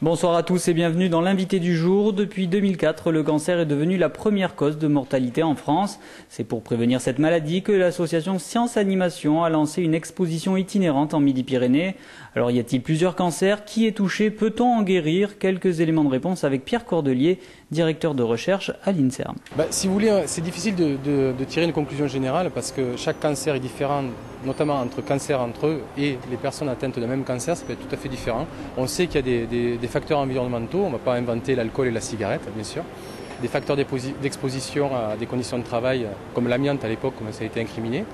Bonsoir à tous et bienvenue dans l'invité du jour. Depuis 2004, le cancer est devenu la première cause de mortalité en France. C'est pour prévenir cette maladie que l'association Science Animation a lancé une exposition itinérante en Midi-Pyrénées. Alors y a-t-il plusieurs cancers? Qui est touché? Peut-on en guérir? Quelques éléments de réponse avec Pierre Cordelier, directeur de recherche à l'INSERM. Si vous voulez, c'est difficile de tirer une conclusion générale parce que chaque cancer est différent, notamment entre cancers entre eux et les personnes atteintes d'un même cancer, ça peut être tout à fait différent. On sait qu'il y a des facteurs environnementaux, on ne va pas inventer l'alcool et la cigarette, bien sûr. Des facteurs d'exposition à des conditions de travail, comme l'amiante à l'époque, comme ça a été incriminé.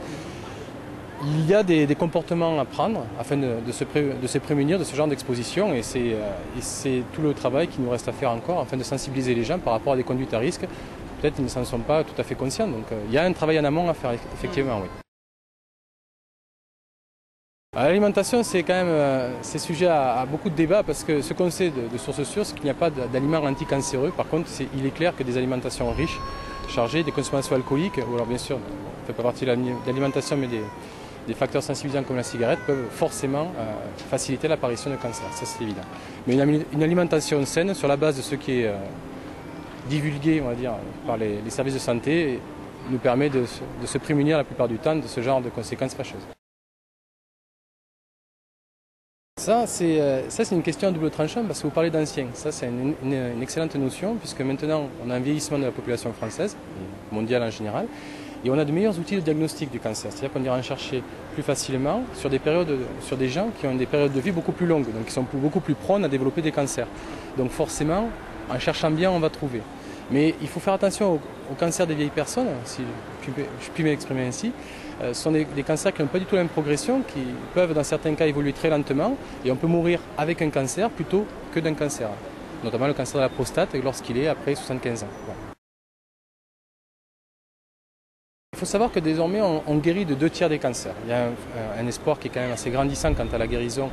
Il y a des comportements à prendre afin de se prémunir de ce genre d'exposition et c'est tout le travail qu'il nous reste à faire encore afin de sensibiliser les gens par rapport à des conduites à risque. Peut-être qu'ils ne s'en sont pas tout à fait conscients, donc il y a un travail en amont à faire, effectivement, oui. L'alimentation, c'est quand même c'est sujet à beaucoup de débats parce que ce qu'on sait de sources sûres, c'est qu'il n'y a pas d'aliments anticancéreux. Par contre, il est clair que des alimentations riches, chargées, des consommations alcooliques, ou alors bien sûr, ça ne fait pas partie de l'alimentation, mais des facteurs sensibilisants comme la cigarette peuvent forcément faciliter l'apparition de cancer, ça c'est évident. Mais une alimentation saine, sur la base de ce qui est divulgué, on va dire, par les services de santé, nous permet de se prémunir la plupart du temps de ce genre de conséquences fâcheuses. Ça, c'est une question à double tranchant parce que vous parlez d'anciens. Ça, c'est une excellente notion puisque maintenant, on a un vieillissement de la population française, mondiale en général, et on a de meilleurs outils de diagnostic du cancer. C'est-à-dire qu'on ira en chercher plus facilement sur des gens qui ont des périodes de vie beaucoup plus longues, donc qui sont beaucoup plus prônes à développer des cancers. Donc forcément, en cherchant bien, on va trouver. Mais il faut faire attention aux cancers des vieilles personnes, si je puis m'exprimer ainsi. Ce sont des cancers qui n'ont pas du tout la même progression, qui peuvent dans certains cas évoluer très lentement et on peut mourir avec un cancer plutôt que d'un cancer, notamment le cancer de la prostate lorsqu'il est après 75 ans. Voilà. Il faut savoir que désormais on guérit de 2/3 des cancers. Il y a un espoir qui est quand même assez grandissant quant à la guérison,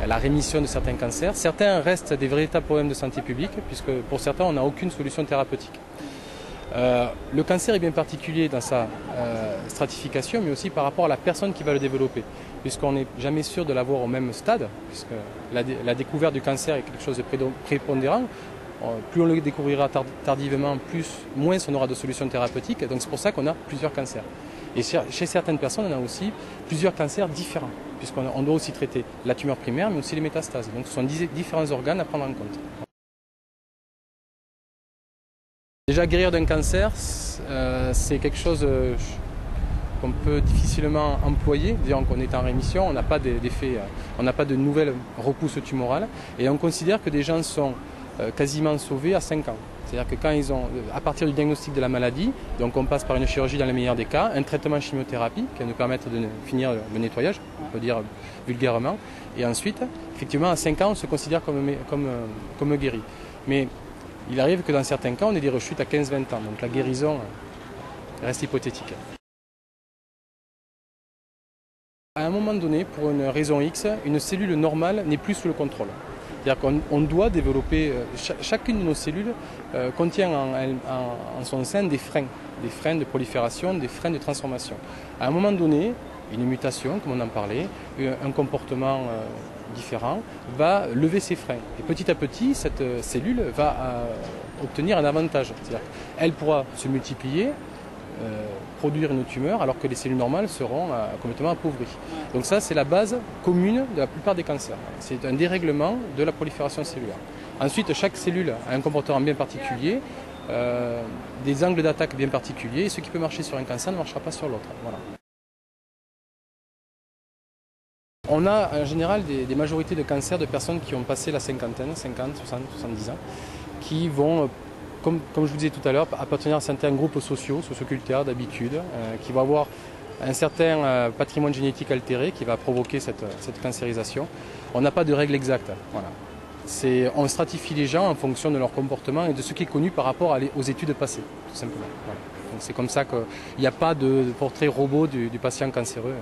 à la rémission de certains cancers. Certains restent des véritables problèmes de santé publique puisque pour certains on n'a aucune solution thérapeutique. Le cancer est bien particulier dans sa stratification, mais aussi par rapport à la personne qui va le développer, puisqu'on n'est jamais sûr de l'avoir au même stade, puisque la découverte du cancer est quelque chose de prépondérant. Plus on le découvrira tardivement, moins on aura de solutions thérapeutiques, donc c'est pour ça qu'on a plusieurs cancers. Et chez certaines personnes, on a aussi plusieurs cancers différents, puisqu'on doit aussi traiter la tumeur primaire, mais aussi les métastases. Donc ce sont différents organes à prendre en compte. Déjà, guérir d'un cancer, c'est quelque chose qu'on peut difficilement employer, disons qu'on est en rémission, on n'a pas d'effet, on n'a pas de nouvelles repousses tumorales, et on considère que des gens sont quasiment sauvés à 5 ans. C'est-à-dire que quand à partir du diagnostic de la maladie, donc on passe par une chirurgie dans le meilleur des cas, un traitement chimiothérapie qui va nous permettre de finir le nettoyage, on peut dire vulgairement, et ensuite, effectivement, à 5 ans, on se considère comme guéri. Mais il arrive que dans certains cas, on ait des rechutes à 15-20 ans, donc la guérison reste hypothétique. À un moment donné, pour une raison X, une cellule normale n'est plus sous le contrôle. C'est-à-dire qu'on doit développer, chacune de nos cellules contient en son sein des freins de prolifération, des freins de transformation. À un moment donné, une mutation, comme on en parlait, un comportement différent, va lever ses freins. Et petit à petit, cette cellule va obtenir un avantage. C'est-à-dire qu'elle pourra se multiplier, produire une tumeur, alors que les cellules normales seront complètement appauvries. Donc ça, c'est la base commune de la plupart des cancers. C'est un dérèglement de la prolifération cellulaire. Ensuite, chaque cellule a un comportement bien particulier, des angles d'attaque bien particuliers, et ce qui peut marcher sur un cancer ne marchera pas sur l'autre. Voilà. On a en général des majorités de cancers de personnes qui ont passé la cinquantaine, 50, 60, 70 ans, qui vont, comme je vous disais tout à l'heure, appartenir à certains groupes socioculturels d'habitude, qui vont avoir un certain patrimoine génétique altéré qui va provoquer cette cancérisation. On n'a pas de règle exacte. Voilà. On stratifie les gens en fonction de leur comportement et de ce qui est connu par rapport aux études passées, tout simplement. Voilà. Donc c'est comme ça qu'il n'y a pas de portrait robot du patient cancéreux.